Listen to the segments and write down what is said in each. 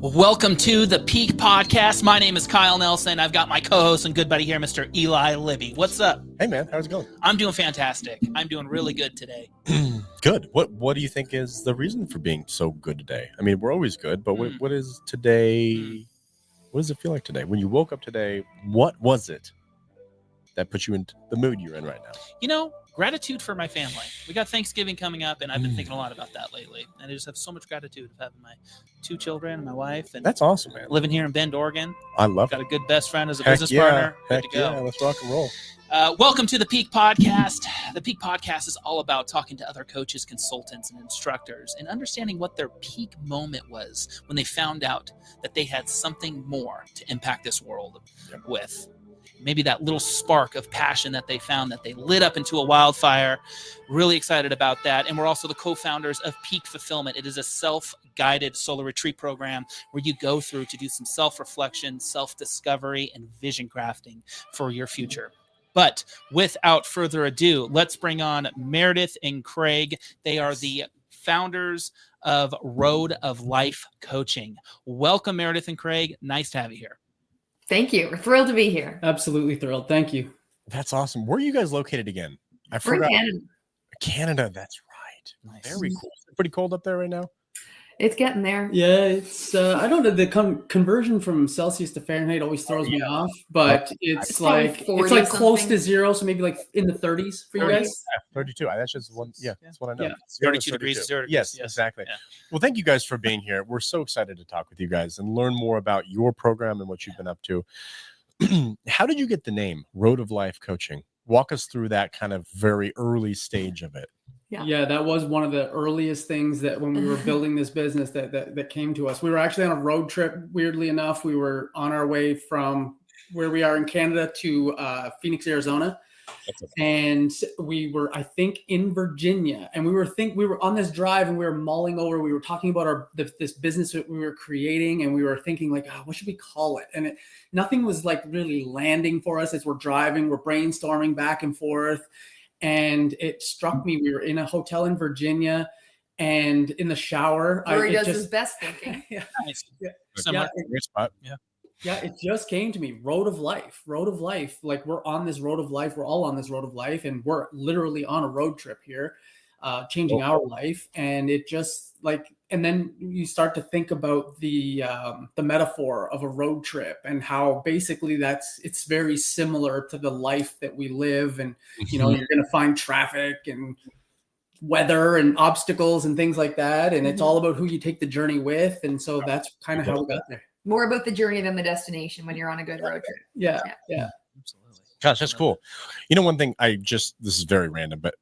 Welcome to the Peak Podcast. My name is Kyle Nelson. I've got my co-host and good buddy here, Mr. Eli Libby. What's up? Hey, man. How's it going? I'm doing fantastic. I'm doing really good today. Good. What do you think is the reason for being so good today? I mean, we're always good, but what is today? What does it feel like today? When you woke up today, what was it that put you in the mood you're in right now? You know, gratitude for my family. We got Thanksgiving coming up, and I've been thinking a lot about that lately. And I just have so much gratitude of having my 2 children and my wife. And that's awesome, man. Living here in Bend, Oregon. I love got it. a good best friend as a business partner. Heck Good to go. Yeah, let's rock and roll. Welcome to the Peak Podcast. The Peak Podcast is all about talking to other coaches, consultants, and instructors and understanding what their peak moment was when they found out that they had something more to impact this world with. Maybe that little spark of passion that they found that they lit up into a wildfire. Really excited about that. And we're also the co-founders of Peak Fulfillment. It is a self-guided solo retreat program where you go through to do some self-reflection, self-discovery, and vision crafting for your future. But without further ado, let's bring on Meredith and Craig. They are the founders of Road of Life Coaching. Welcome, Meredith and Craig. Nice to have you here. Thank you. We're thrilled to be here. Absolutely thrilled. Thank you. That's awesome. Where are you guys located again? I forgot. Canada. That's right. Nice. Very cool. Is it pretty cold up there right now? It's getting there. Yeah, it's I don't know, the conversion from Celsius to Fahrenheit always throws me off, but it's like close to zero, so maybe like in the 30s for you guys. Yeah, 32. That's just one. Yeah, that's what I know. Yeah. 32 degrees. 0 degrees. Yes, exactly. Yeah. Well, thank you guys for being here. We're so excited to talk with you guys and learn more about your program and what you've been up to. How did you get the name Road of Life Coaching? Walk us through that kind of very early stage of it. Yeah, that was one of the earliest things that when we were building this business that came to us. We were actually on a road trip. Weirdly enough, we were on our way from where we are in Canada to Phoenix, Arizona. And we were, I think, in Virginia. And we were on this drive and we were mulling over. We were talking about this business that we were creating. And we were thinking like, what should we call it? And nothing was like really landing for us as we're driving. We're brainstorming back and forth. And it struck me, we were in a hotel in Virginia and in the shower. Where he does his best thinking. It just came to me. Road of life. Like we're on this road of life. We're all on this road of life. And we're literally on a road trip here, changing our life. And it just like, and then you start to think about the metaphor of a road trip and how basically it's very similar to the life that we live. And, you're going to find traffic and weather and obstacles and things like that. And it's all about who you take the journey with. And so that's kind of how we got there. More about the journey than the destination when you're on a good road trip. Yeah. Absolutely. Gosh, that's cool. One thing this is very random, but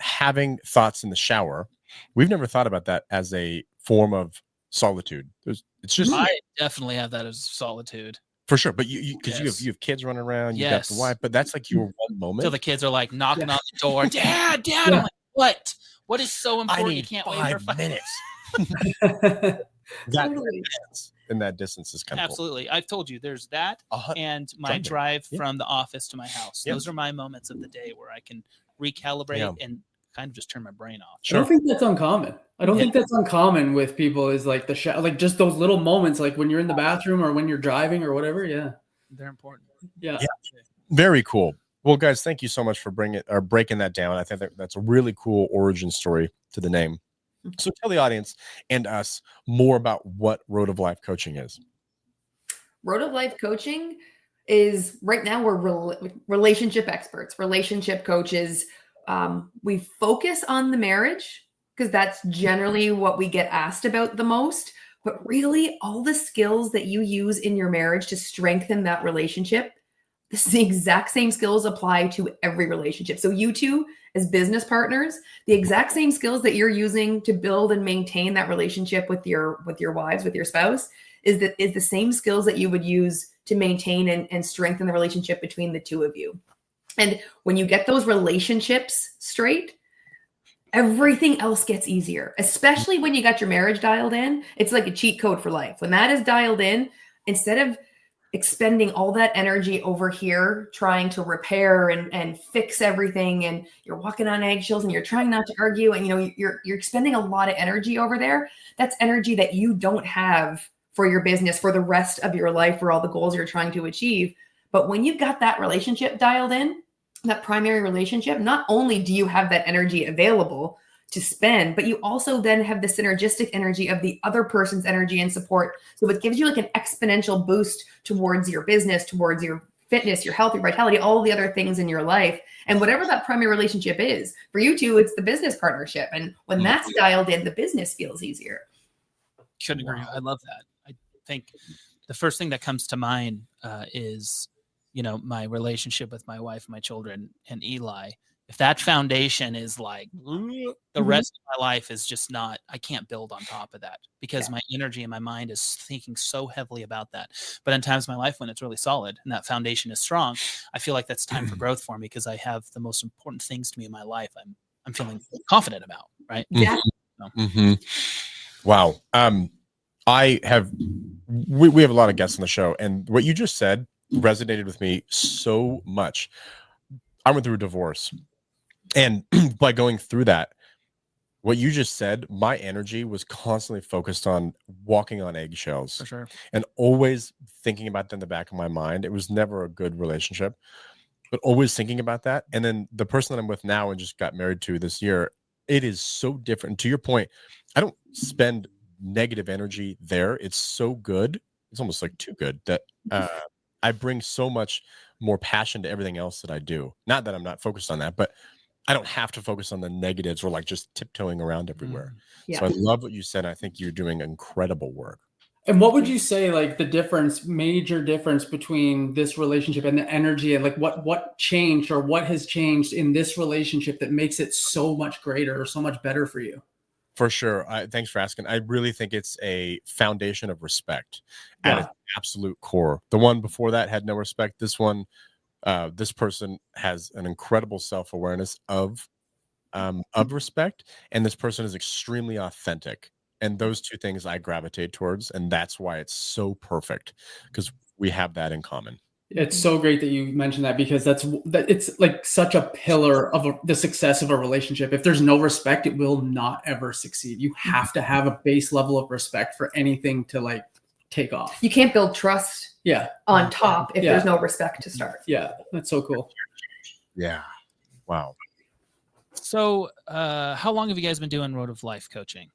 having thoughts in the shower, we've never thought about that as a form of solitude. I definitely have that as solitude. For sure. But you have kids running around, you got the wife, but that's like your one moment. So the kids are like knocking on the door. Dad. Yeah. I'm like, what? What is so important? You can't wait for 5 minutes. And that distance is kind of absolutely cool. I've told you there's that and my drive from the office to my house. Those are my moments of the day where I can recalibrate and kind of just turn my brain off. Sure. I don't think that's uncommon. I don't think that's uncommon with people is like like just those little moments, like when you're in the bathroom or when you're driving or whatever. Yeah. They're important. Yeah. Very cool. Well, guys, thank you so much for breaking that down. I think that's a really cool origin story to the name. So tell the audience and us more about what Road of Life Coaching is. Road of Life Coaching is right now we're relationship experts, relationship coaches. We focus on the marriage because that's generally what we get asked about the most. But really, all the skills that you use in your marriage to strengthen that relationship, this is the exact same skills apply to every relationship. So you two, as business partners, the exact same skills that you're using to build and maintain that relationship with your wives, with your spouse, is the same skills that you would use to maintain and strengthen the relationship between the two of you. And when you get those relationships straight, everything else gets easier, especially when you got your marriage dialed in. It's like a cheat code for life. When that is dialed in, instead of expending all that energy over here trying to repair and fix everything, and you're walking on eggshells and you're trying not to argue, and you're expending a lot of energy over there. That's energy that you don't have for your business, for the rest of your life, for all the goals you're trying to achieve. But when you've got that relationship dialed in, that primary relationship, not only do you have that energy available to spend, but you also then have the synergistic energy of the other person's energy and support. So it gives you like an exponential boost towards your business, towards your fitness, your health, your vitality, all the other things in your life. And whatever that primary relationship is, for you two, it's the business partnership. And when that's dialed in, the business feels easier. Couldn't agree. I love that. I think the first thing that comes to mind is, my relationship with my wife, my children, and Eli. If that foundation is like the rest of my life is just not, I can't build on top of that because my energy and my mind is thinking so heavily about that. But in times of my life when it's really solid and that foundation is strong, I feel like that's time for growth for me because I have the most important things to me in my life. I'm feeling confident about, right? Yeah. Wow. We have a lot of guests on the show, and what you just said resonated with me so much. I went through a divorce, and by going through that, what you just said, my energy was constantly focused on walking on eggshells. For sure. And always thinking about that in the back of my mind. It was never a good relationship, but always thinking about that. And then the person that I'm with now and just got married to this year, it is so different. To your point, I don't spend negative energy there. It's so good. It's almost like too good that I bring so much more passion to everything else that I do. Not that I'm not focused on that, but I don't have to focus on the negatives or like just tiptoeing around everywhere. Yeah. So I love what you said. I think you're doing incredible work. And what would you say, like the major difference between this relationship and the energy, and like what changed or what has changed in this relationship that makes it so much greater or so much better for you? For sure. Thanks for asking. I really think it's a foundation of respect at its absolute core. The one before that had no respect. This one, this person has an incredible self-awareness of respect, and this person is extremely authentic. And those two things I gravitate towards, and that's why it's so perfect, because we have that in common. It's so great that you mentioned that, because it's like such a pillar of the success of a relationship. If there's no respect, it will not ever succeed. You have to have a base level of respect for anything to like take off. You can't build trust on top if there's no respect to start. Yeah, that's so cool. Yeah. Wow. So how long have you guys been doing Road of Life coaching?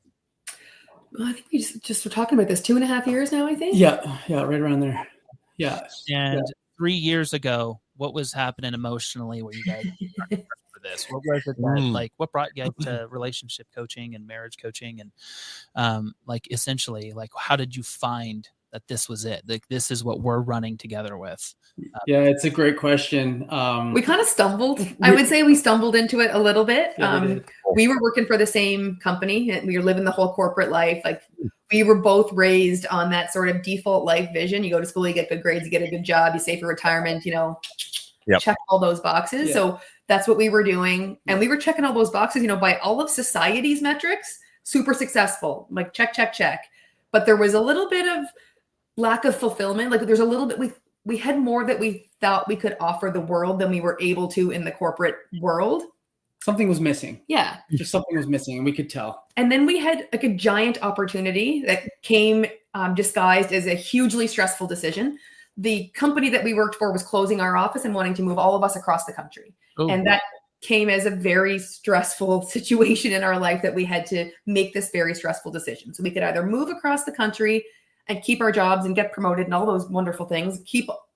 Well, I think we just were talking about this 2.5 years now, I think. Yeah, right around there. Yeah. And 3 years ago, what was happening emotionally where you guys started for this? What was it that, like, what brought you to relationship coaching and marriage coaching? And like, essentially, like, how did you find that this was it? Like, this is what we're running together with. Yeah, it's a great question. We kind of stumbled. I would say we stumbled into it a little bit. Yeah, we were working for the same company, and we were living the whole corporate life. Like, we were both raised on that sort of default life vision. You go to school, you get good grades, you get a good job, you save for retirement, check all those boxes. Yeah. So that's what we were doing. And we were checking all those boxes, by all of society's metrics, super successful, like check, check, check. But there was a little bit of lack of fulfillment. Like, there's a little bit, we had more that we thought we could offer the world than we were able to in the corporate world. Something was missing. Yeah. Just something was missing, and we could tell. And then we had like a giant opportunity that came disguised as a hugely stressful decision. The company that we worked for was closing our office and wanting to move all of us across the country. Oh. And that came as a very stressful situation in our life that we had to make this very stressful decision. So we could either move across the country and keep our jobs and get promoted and all those wonderful things,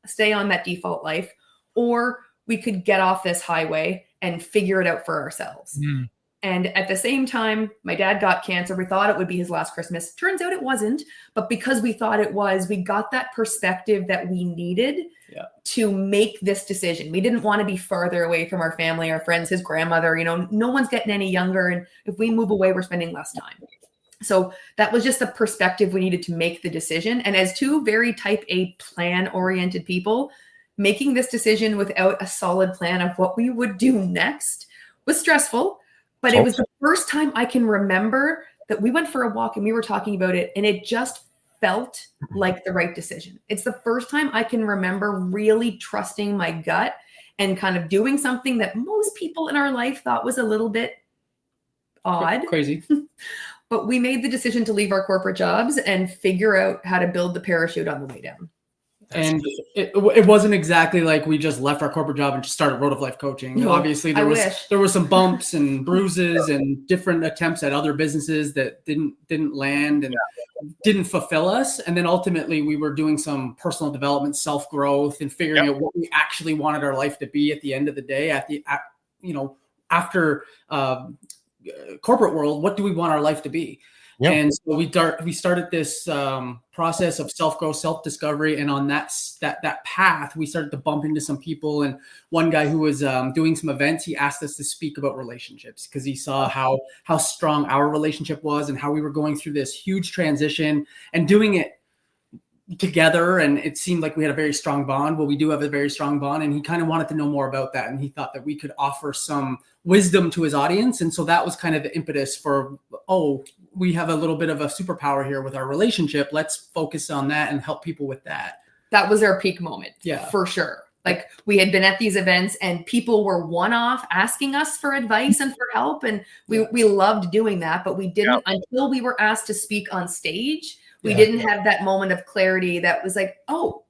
stay on that default life, or we could get off this highway and figure it out for ourselves. Mm. And at the same time, my dad got cancer. We thought it would be his last Christmas. Turns out it wasn't. But because we thought it was, we got that perspective that we needed to make this decision. We didn't want to be farther away from our family, our friends, his grandmother. No one's getting any younger. And if we move away, we're spending less time. So that was just the perspective we needed to make the decision. And as two very type A plan-oriented people, making this decision without a solid plan of what we would do next was stressful. But it was the first time I can remember that we went for a walk and we were talking about it, and it just felt like the right decision. It's the first time I can remember really trusting my gut and kind of doing something that most people in our life thought was a little bit odd. Crazy. but we made the decision to leave our corporate jobs and figure out how to build the parachute on the way down. And it wasn't exactly like we just left our corporate job and just started Road of Life coaching. No, obviously, there were some bumps and bruises and different attempts at other businesses that didn't land and didn't fulfill us. And then ultimately, we were doing some personal development, self-growth, and figuring out what we actually wanted our life to be at the end of the day. After corporate world, what do we want our life to be? Yep. And so we started this process of self-growth, self-discovery. And on that path, we started to bump into some people. And one guy who was doing some events, he asked us to speak about relationships because he saw how strong our relationship was and how we were going through this huge transition and doing it together. And it seemed like we had a very strong bond. Well, we do have a very strong bond. And he kind of wanted to know more about that. And he thought that we could offer some wisdom to his audience. And so that was kind of the impetus for, we have a little bit of a superpower here with our relationship. Let's focus on that and help people with that. That was our peak moment. Yeah, for sure. Like we had been at these events and people were one-off asking us for advice and for help. And we loved doing that, but we didn't until we were asked to speak on stage. We didn't have that moment of clarity that was like, oh,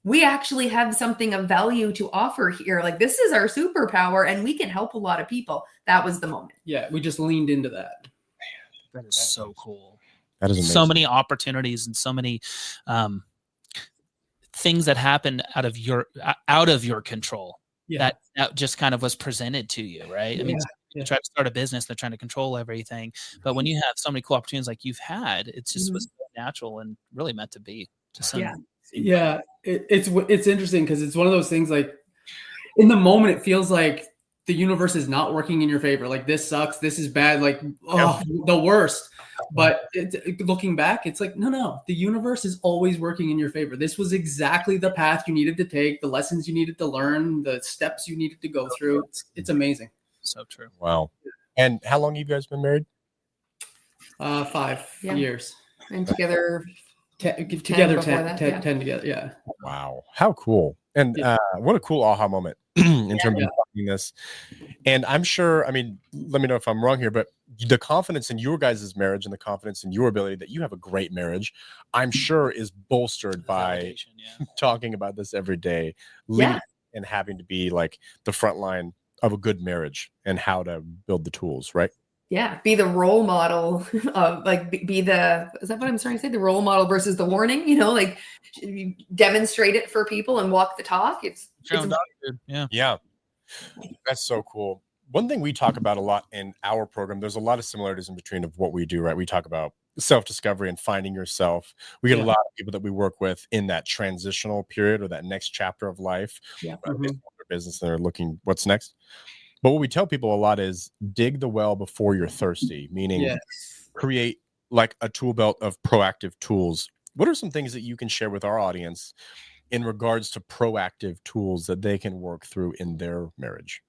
we actually have something of value to offer here. Like this is our superpower and we can help a lot of people. That was the moment. Yeah, we just leaned into that. That is so cool. That is amazing. So many opportunities and so many things that happen out of your control. That just kind of was presented to you, right? I mean, you try to start a business, they're trying to control everything. But when you have so many cool opportunities like you've had, it's just was natural and really meant to be. It's interesting because it's one of those things like in the moment, it feels like the universe is not working in your favor. Like this sucks. This is bad. Like, the worst. But looking back, it's like, no, the universe is always working in your favor. This was exactly the path you needed to take, the lessons you needed to learn, the steps you needed to go through. It's amazing. So true. Wow. And how long have you guys been married? 5 years. And together 10 together. Yeah. Wow. How cool. And what a cool aha moment in terms of talking this. And I'm sure, I mean, let me know if I'm wrong here, but the confidence in your guys' marriage and the confidence in your ability that you have a great marriage, I'm sure is bolstered by talking about this every day, and having to be like the front line of a good marriage and how to build the tools, right? Yeah, be the role model of be the, is that what I'm trying to say? The role model versus the warning, like you demonstrate it for people and walk the talk. It's Yeah. That's so cool. One thing we talk about a lot in our program, there's a lot of similarities in between of what we do, right? We talk about self-discovery and finding yourself. We get a lot of people that we work with in that transitional period or that next chapter of life. Their business and they're looking what's next. But what we tell people a lot is dig the well before you're thirsty, meaning create like a tool belt of proactive tools. What are some things that you can share with our audience in regards to proactive tools that they can work through in their marriage?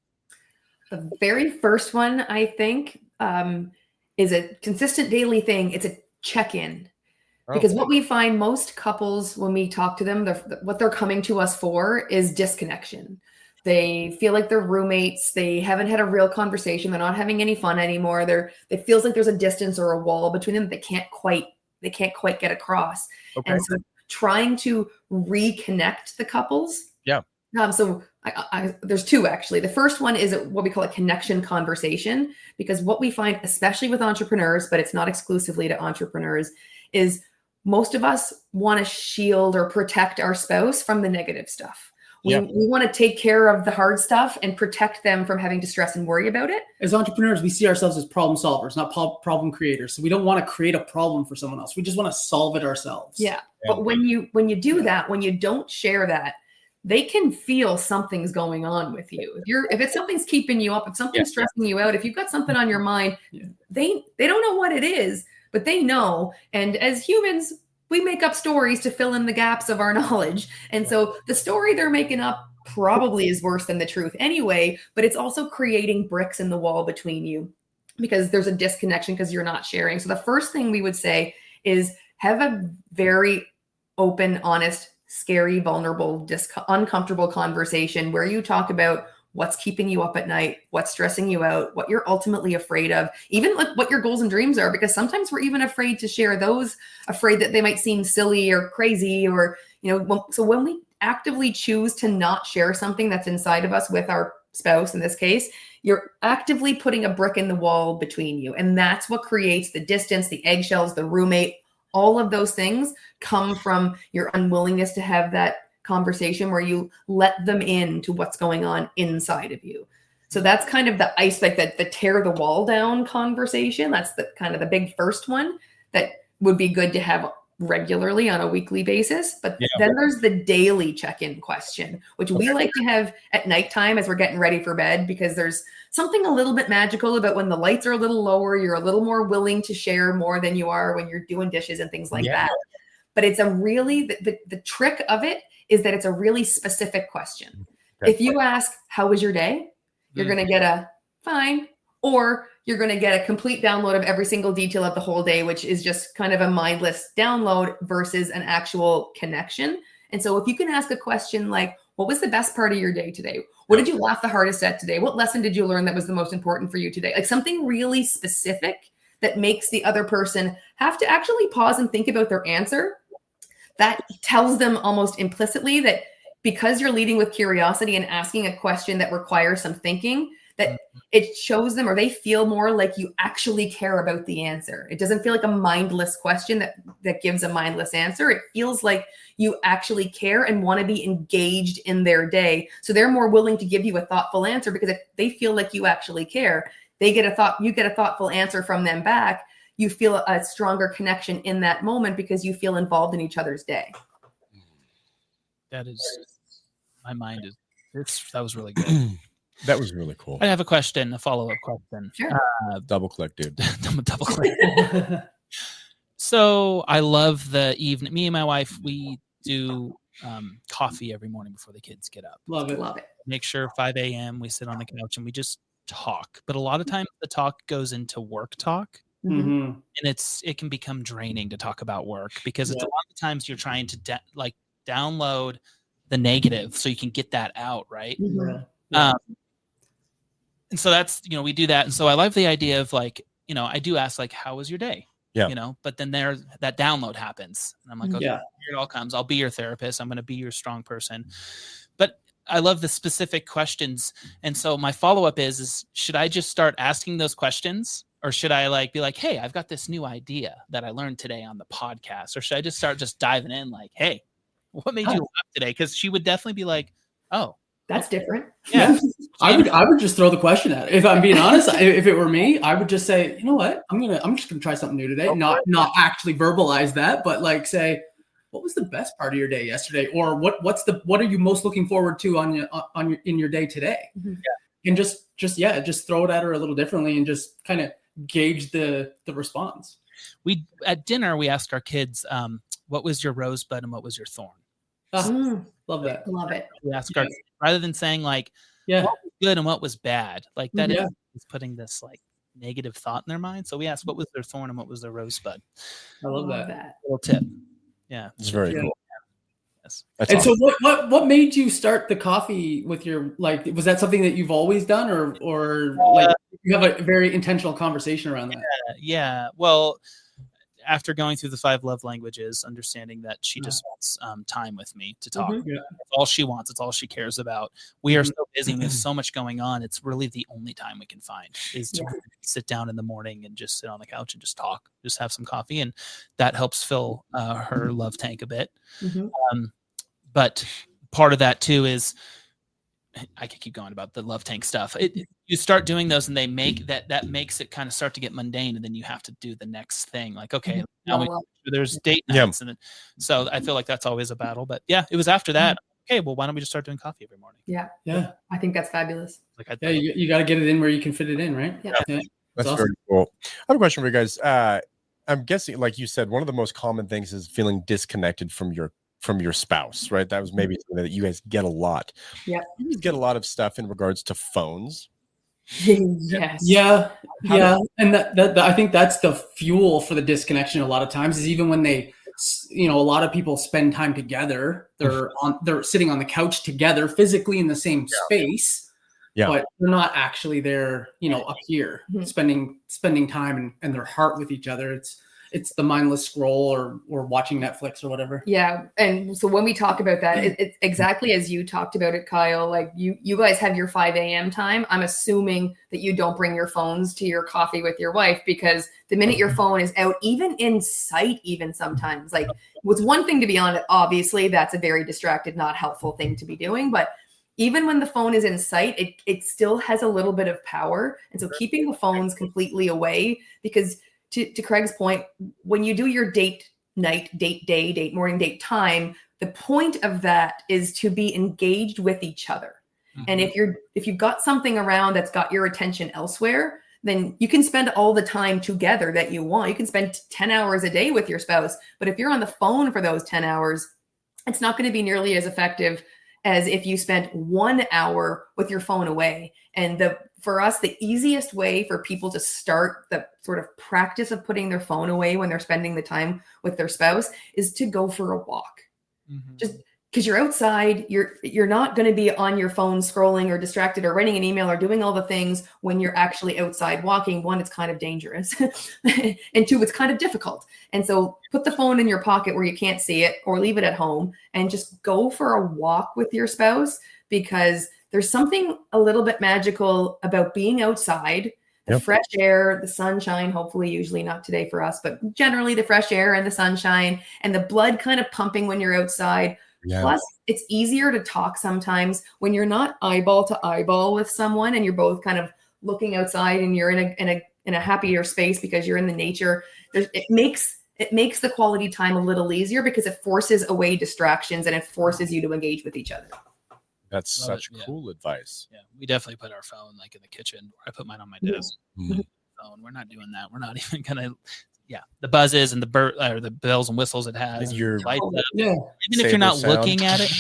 The very first one, I think, is a consistent daily thing. It's a check-in. Because what we find most couples, when we talk to them, what they're coming to us for is disconnection. They feel like they're roommates. They haven't had a real conversation. They're not having any fun anymore. It feels like there's a distance or a wall between them. They can't quite get across. And so trying to reconnect the couples. So there's two actually. The first one is what we call a connection conversation, because what we find, especially with entrepreneurs, but it's not exclusively to entrepreneurs, is most of us want to shield or protect our spouse from the negative stuff. We want to take care of the hard stuff and protect them from having to stress and worry about it. As entrepreneurs, we see ourselves as problem solvers, not problem creators. So we don't want to create a problem for someone else. We just want to solve it ourselves. But when you do that, when you don't share that, they can feel something's going on with you. If it's something's keeping you up, if something's stressing you out, if you've got something on your mind, they don't know what it is, but they know. And as humans, we make up stories to fill in the gaps of our knowledge. And so the story they're making up probably is worse than the truth anyway, but it's also creating bricks in the wall between you because there's a disconnection because you're not sharing. So the first thing we would say is have a very open, honest, scary, vulnerable, uncomfortable conversation where you talk about what's keeping you up at night, what's stressing you out, what you're ultimately afraid of, even like what your goals and dreams are, because sometimes we're even afraid to share those, afraid that they might seem silly or crazy, or, so when we actively choose to not share something that's inside of us with our spouse, in this case, you're actively putting a brick in the wall between you. And that's what creates the distance, the eggshells, the roommate, all of those things come from your unwillingness to have that conversation where you let them into what's going on inside of you. So that's kind of the ice, like the tear the wall down conversation. That's the kind of the big first one that would be good to have regularly on a weekly basis. But then there's the daily check-in question, which we like to have at nighttime as we're getting ready for bed, because there's something a little bit magical about when the lights are a little lower, you're a little more willing to share more than you are when you're doing dishes and things like that. But it's a really, the trick of it is that it's a really specific question. If you ask, how was your day? You're going to get a fine, or you're going to get a complete download of every single detail of the whole day, which is just kind of a mindless download versus an actual connection. And so if you can ask a question like, what was the best part of your day today? What did you laugh the hardest at today? What lesson did you learn that was the most important for you today? Like something really specific that makes the other person have to actually pause and think about their answer. That tells them almost implicitly that because you're leading with curiosity and asking a question that requires some thinking, that it shows them, or they feel more like you actually care about the answer. It doesn't feel like a mindless question that gives a mindless answer. It feels like you actually care and want to be engaged in their day. So they're more willing to give you a thoughtful answer, because if they feel like you actually care, you get a thoughtful answer from them back. You feel a stronger connection in that moment because you feel involved in each other's day. That is, my mind is, that was really good. That was really cool. I have a question, a follow-up question. Sure. Double click, dude. Double click. So I love the evening. Me and my wife, we do coffee every morning before the kids get up. Love it. Make sure 5 a.m. we sit on the couch and we just talk. But a lot of times the talk goes into work talk. Mm-hmm. And it can become draining to talk about work, because it's a lot of times you're trying to download the negative so you can get that out, right? Mm-hmm. And so that's, we do that. And so I love the idea of I do ask how was your day? Yeah. But then that download happens. And I'm like, okay, Yeah. here it all comes. I'll be your therapist. I'm going to be your strong person. But I love the specific questions. And so my follow-up is should I just start asking those questions? Or should I be like, hey, I've got this new idea that I learned today on the podcast? Or should I just start diving in hey, what made you laugh today? Because she would definitely be like, oh, that's different. Yeah. I would just throw the question at it. If I'm being honest, if it were me, I would just say, you know what? I'm just gonna try something new today. Not actually verbalize that, but say, what was the best part of your day yesterday? Or what are you most looking forward to in your day today? Mm-hmm. Yeah. And just throw it at her a little differently and just kind of gauge the response. We at dinner we asked our kids, what was your rosebud and what was your thorn? Love that. Love it. We ask our kids, rather than saying what was good and what was bad, that is putting this negative thought in their mind. So we asked what was their thorn and what was their rosebud. I love that. Little tip. Yeah, it's very cool. Yes. That's awesome. So what made you start the coffee with your was that something that you've always done, or you have a very intentional conversation around that? Yeah. Well, after going through the 5 love languages, understanding that she just wants time with me to talk. Mm-hmm. Yeah. It's all she wants. It's all she cares about. We are so busy. We have so much going on. It's really the only time we can find is to sit down in the morning and just sit on the couch and just talk, just have some coffee. And that helps fill her love tank a bit. Mm-hmm. But part of that too is, I could keep going about the love tank stuff. You start doing those and they make that makes it kind of start to get mundane, and then you have to do the next thing. Okay, now there's date nights. And then, so I feel like that's always a battle, but it was after that. Okay, well, why don't we just start doing coffee every morning? Yeah. I think that's fabulous. You got to get it in where you can fit it in, right? Yeah. That's awesome. very cool. I have a question for you guys. I'm guessing, like you said, one of the most common things is feeling disconnected from your spouse, right? That was maybe something that you guys get a lot. Yeah. You guys get a lot of stuff in regards to phones. Yes. Yeah. And that I think that's the fuel for the disconnection a lot of times, is even when they, a lot of people spend time together, they're sitting on the couch together physically in the same space, Yeah. but they're not actually there, up here spending time and their heart with each other. It's the mindless scroll or watching Netflix or whatever. Yeah. And so when we talk about that, it's exactly as you talked about it, Kyle. Like you guys have your 5 a.m. time. I'm assuming that you don't bring your phones to your coffee with your wife, because the minute your phone is out, even in sight, even sometimes, like, it's one thing to be on it. Obviously, that's a very distracted, not helpful thing to be doing. But even when the phone is in sight, it still has a little bit of power. And so keeping the phones completely away, because to Craig's point, when you do your date night, date day, date morning, date time, the point of that is to be engaged with each other. Mm-hmm. And if you've got something around that's got your attention elsewhere, then you can spend all the time together that you want. You can spend 10 hours a day with your spouse, but if you're on the phone for those 10 hours, it's not going to be nearly as effective as if you spent 1 hour with your phone away. And for us, the easiest way for people to start the sort of practice of putting their phone away when they're spending the time with their spouse is to go for a walk. Mm-hmm. Just because you're outside, you're not going to be on your phone scrolling or distracted or writing an email or doing all the things when you're actually outside walking. One, it's kind of dangerous. And two, it's kind of difficult. And so put the phone in your pocket where you can't see it, or leave it at home and just go for a walk with your spouse, because there's something a little bit magical about being outside, the fresh air, the sunshine, hopefully, usually not today for us, but generally the fresh air and the sunshine and the blood kind of pumping when you're outside. Yeah. Plus, it's easier to talk sometimes when you're not eyeball to eyeball with someone and you're both kind of looking outside and you're in a happier space because you're in the nature. It makes the quality time a little easier because it forces away distractions and it forces you to engage with each other. That's such cool advice. Yeah, we definitely put our phone like in the kitchen. I put mine on my desk. Mm-hmm. Phone. We're not doing that. We're not even gonna. Yeah, the buzzes and the bells and whistles it has. Your lights up. Yeah. Even if you're not looking at it.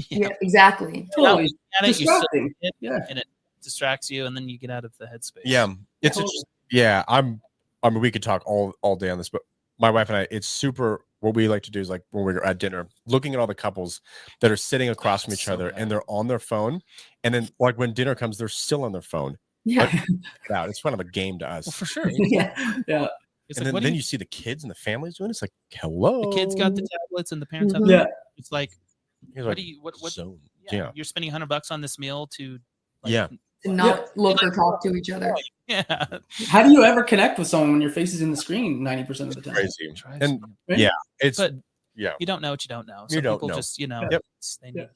Yeah, exactly. Totally. At it, and it distracts you, and then you get out of the headspace. Yeah, it's we could talk all day on this, but my wife and I, it's super. What we like to do is, like, when we're at dinner, looking at all the couples that are sitting across from each other and they're on their phone, and then like when dinner comes, they're still on their phone. Yeah, it's kind of a game to us. Well, for sure. Yeah. It's and like, then you see the kids and the families doing it. It's like, hello. The kids got the tablets and the parents have them. It's like, you're spending $100 on this meal to not look or talk to each other. Yeah. How do you ever connect with someone when your face is in the screen 90% of the time? Crazy. And you don't know what you don't know. So you don't people know. just, they need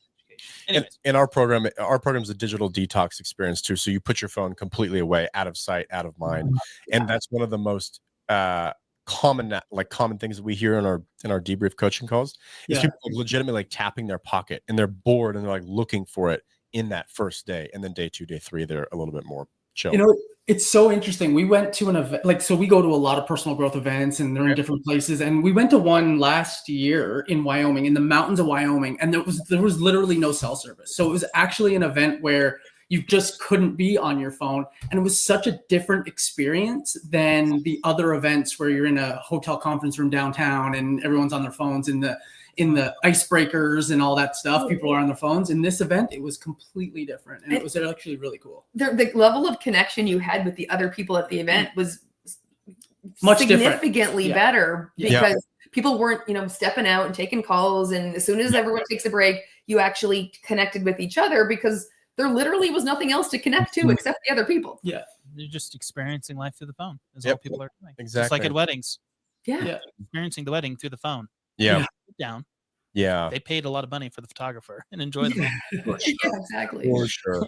Anyways. And our program is a digital detox experience too. So you put your phone completely away, out of sight, out of mind. And that's one of the most common things that we hear in our debrief coaching calls is people legitimately like tapping their pocket and they're bored and they're like looking for it in that first day. And then day 2, day 3, they're a little bit more chill. It's so interesting. We went to an event, so we go to a lot of personal growth events and they're in different places. And we went to one last year in Wyoming, in the mountains of Wyoming. And there was literally no cell service. So it was actually an event where you just couldn't be on your phone. And it was such a different experience than the other events where you're in a hotel conference room downtown and everyone's on their phones in the icebreakers and all that stuff. People are on their phones. In this event, it was completely different. And it was actually really cool. The level of connection you had with the other people at the event was much significantly better because people weren't, stepping out and taking calls. And as soon as everyone takes a break, you actually connected with each other because there literally was nothing else to connect to except the other people. Yeah. You're just experiencing life through the phone is all people are doing. Exactly. Just like at weddings. Yeah. Experiencing the wedding through the phone. Yeah. Sit down. Yeah. They paid a lot of money for the photographer and enjoy the yeah, exactly. For sure.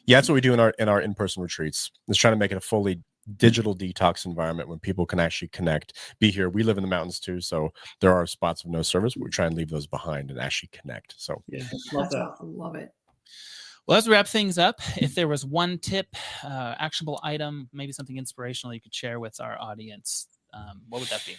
Yeah, that's what we do in our in-person retreats. It's trying to make it a fully digital detox environment when people can actually connect, be here. We live in the mountains too, so there are spots of no service, but we try and leave those behind and actually connect. So love that. I love it. Well, let's wrap things up. If there was one tip, actionable item, maybe something inspirational you could share with our audience, what would that be?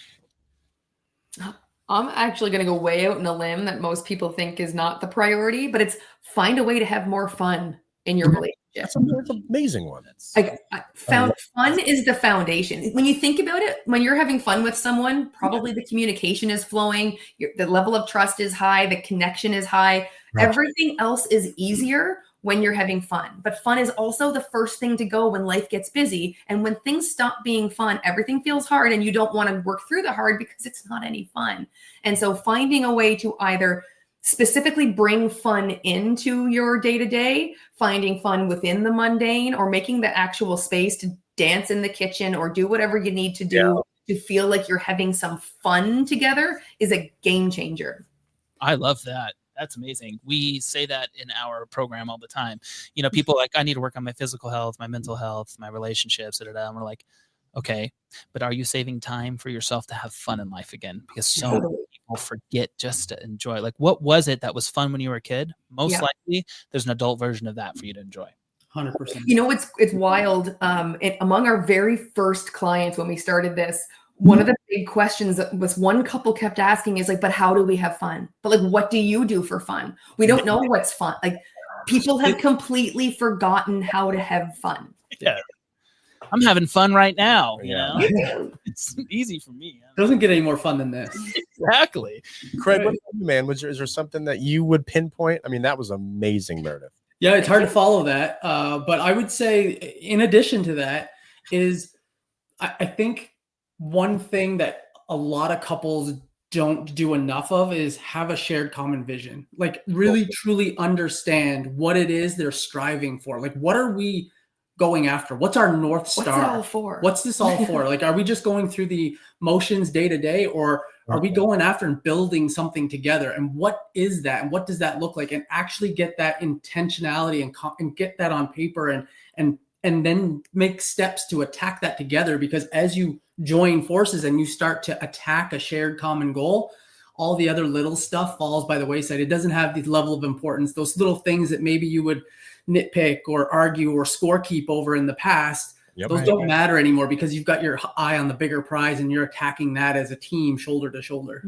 I'm actually going to go way out in a limb that most people think is not the priority, but it's find a way to have more fun in your relationship. That's an amazing one. Fun is the foundation. When you think about it, when you're having fun with someone, probably the communication is flowing, the level of trust is high, the connection is high. Right. Everything else is easier when you're having fun. But fun is also the first thing to go when life gets busy. And when things stop being fun, everything feels hard and you don't want to work through the hard because it's not any fun. And so finding a way to either specifically bring fun into your day-to-day, finding fun within the mundane, or making the actual space to dance in the kitchen or do whatever you need to do to feel like you're having some fun together is a game changer. I love that. That's amazing. We say that in our program all the time. You know, people are like, I need to work on my physical health, my mental health, my relationships, and we're like, okay, but are you saving time for yourself to have fun in life again? Because so many people forget just to enjoy. Like, what was it that was fun when you were a kid? Most likely, there's an adult version of that for you to enjoy. 100%. You know, it's wild. Among our very first clients when we started this, one of the big questions that was one couple kept asking is like, but how do we have fun? But like, what do you do for fun? We don't know what's fun. Like, people have completely forgotten how to have fun. Yeah. I'm having fun right now. You Yeah. know, it's easy for me. It doesn't get any more fun than this. Exactly. Craig, what about you, man? Is there something that you would pinpoint? I mean, that was amazing, Meredith. Yeah, it's hard to follow that. But I would say, in addition to that, is I think one thing that a lot of couples don't do enough of is have a shared common vision. Like, really, truly understand what it is they're striving for. Like, what are we going after? What's our North Star? What's it all for? What's this all for? Like, are we just going through the motions day to day, or are we going after and building something together? And what is that? And what does that look like? And actually get that intentionality and get that on paper and then make steps to attack that together. Because as you join forces and you start to attack a shared common goal, all the other little stuff falls by the wayside. It doesn't have the level of importance. Those little things that maybe you would nitpick or argue or score keep over in the past, those don't matter anymore, because you've got your eye on the bigger prize and you're attacking that as a team, shoulder to shoulder.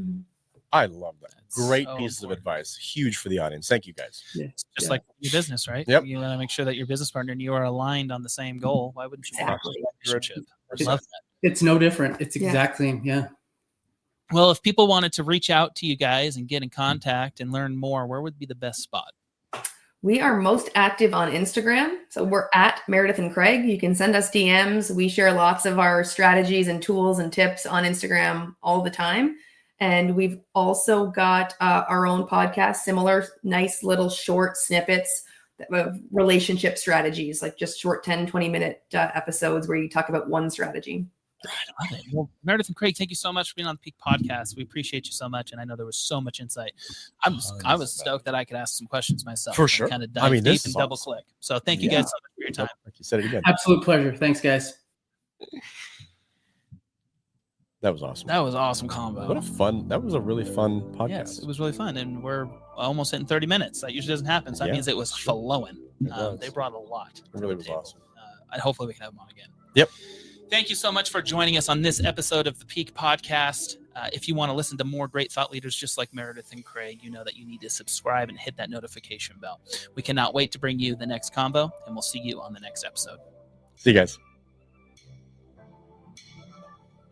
I love that. That's Great so pieces important. of advice. Huge for the audience. Thank you, guys. It's just like your business, right? Yep. You want to make sure that your business partner and you are aligned on the same goal. Why wouldn't you want Exactly. that relationship? I It's- love that. It's no different. It's exactly, Well, if people wanted to reach out to you guys and get in contact and learn more, where would be the best spot? We are most active on Instagram. So we're at Meredith and Craig. You can send us DMs. We share lots of our strategies and tools and tips on Instagram all the time. And we've also got our own podcast, similar nice little short snippets of relationship strategies, like just short 10, 20-minute episodes where you talk about one strategy. I love it. Well, Meredith and Craig, thank you so much for being on the Peak Podcast. We appreciate you so much, and I know there was so much insight. I was stoked that I could ask some questions myself. For sure. Kind of dive deep this and is double awesome. click. So thank you guys so much for your time. Like you said it again. Absolute pleasure. Thanks, guys. That was awesome. That was awesome combo. That was a really fun podcast. Yes, it was really fun, and we're almost hitting 30 minutes. That usually doesn't happen, so that means it was flowing. They brought a lot. It really was awesome. Hopefully we can have them on again. Yep. Thank you so much for joining us on this episode of the Peak Podcast. If you want to listen to more great thought leaders just like Meredith and Craig, you know that you need to subscribe and hit that notification bell. We cannot wait to bring you the next combo, and we'll see you on the next episode. See you guys.